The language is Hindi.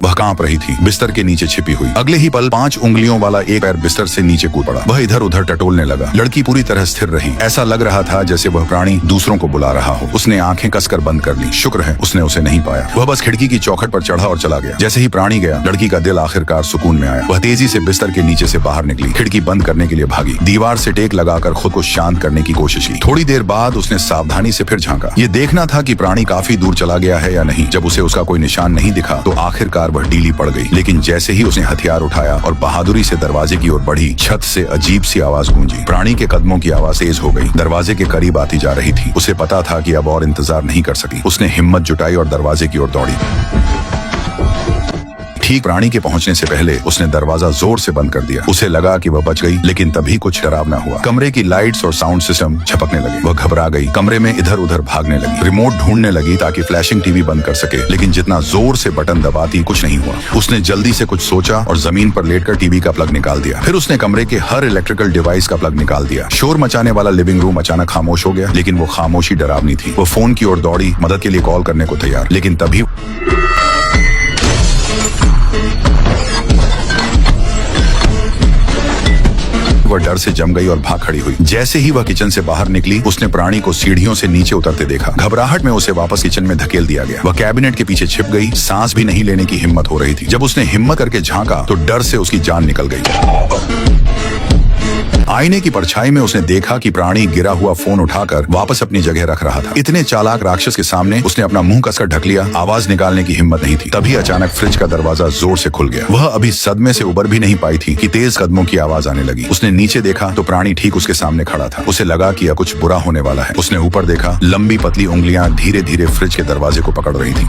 वह कांप रही थी, बिस्तर के नीचे छिपी हुई। अगले ही पल 5 उंगलियों वाला एक पैर बिस्तर से नीचे कूद पड़ा। वह इधर उधर टटोलने लगा। लड़की पूरी तरह स्थिर रही। ऐसा लग रहा था जैसे वह प्राणी दूसरों को बुला रहा हो। उसने आंखें कसकर बंद कर ली। शुक्र है उसने उसे नहीं पाया। वह बस खिड़की की चौखट पर चढ़ा और चला गया। जैसे ही प्राणी गया, लड़की का दिल आखिरकार सुकून में आया। वह तेजी से बिस्तर के नीचे से बाहर निकली, खिड़की बंद करने के लिए भागी, दीवार से टेक लगाकर खुद को शांत करने की कोशिश की। थोड़ी देर बाद उसने सावधानी से फिर झांका। ये देखना था कि प्राणी काफी दूर चला गया है या नहीं। जब उसे उसका कोई निशान नहीं दिखा तो आखिरकार वह डीली पड़ गई। लेकिन जैसे ही उसने हथियार उठाया और बहादुरी से दरवाजे की ओर बढ़ी, छत से अजीब सी आवाज गूंजी। प्राणी के कदमों की आवाज तेज हो गई, दरवाजे के करीब आती जा रही थी। उसे पता था कि अब और इंतजार नहीं कर सकी। उसने हिम्मत जुटाई और दरवाजे की ओर दौड़ी। ठीक प्राणी के पहुंचने से पहले उसने दरवाजा जोर से बंद कर दिया। उसे लगा कि वह बच गई, लेकिन तभी कुछ डरावना हुआ। कमरे की लाइट्स और साउंड सिस्टम झपकने लगे। वह घबरा गई, कमरे में इधर उधर भागने लगी, रिमोट ढूंढने लगी ताकि फ्लैशिंग टीवी बंद कर सके। लेकिन जितना जोर से बटन दबाती कुछ नहीं हुआ। उसने जल्दी से कुछ सोचा और जमीन पर लेटकर टीवी का प्लग निकाल दिया। फिर उसने कमरे के हर इलेक्ट्रिकल डिवाइस का प्लग निकाल दिया। शोर मचाने वाला लिविंग रूम अचानक खामोश हो गया, लेकिन वो खामोशी डरावनी थी। वो फोन की ओर दौड़ी, मदद के लिए कॉल करने को तैयार। लेकिन तभी वह डर से जम गई और भाग खड़ी हुई। जैसे ही वह किचन से बाहर निकली, उसने प्राणी को सीढ़ियों से नीचे उतरते देखा। घबराहट में उसे वापस किचन में धकेल दिया गया। वह कैबिनेट के पीछे छिप गई। सांस भी नहीं लेने की हिम्मत हो रही थी। जब उसने हिम्मत करके झांका तो डर से उसकी जान निकल गई। आईने की परछाई में उसने देखा कि प्राणी गिरा हुआ फोन उठाकर वापस अपनी जगह रख रहा था। इतने चालाक राक्षस के सामने उसने अपना मुंह कसकर ढक लिया। आवाज निकालने की हिम्मत नहीं थी। तभी अचानक फ्रिज का दरवाजा जोर से खुल गया। वह अभी सदमे से उबर भी नहीं पाई थी कि तेज कदमों की आवाज आने लगी। उसने नीचे देखा तो प्राणी ठीक उसके सामने खड़ा था। उसे लगा कि यह कुछ बुरा होने वाला है। उसने ऊपर देखा, लंबी पतली उंगलियां धीरे धीरे फ्रिज के दरवाजे को पकड़ रही थी।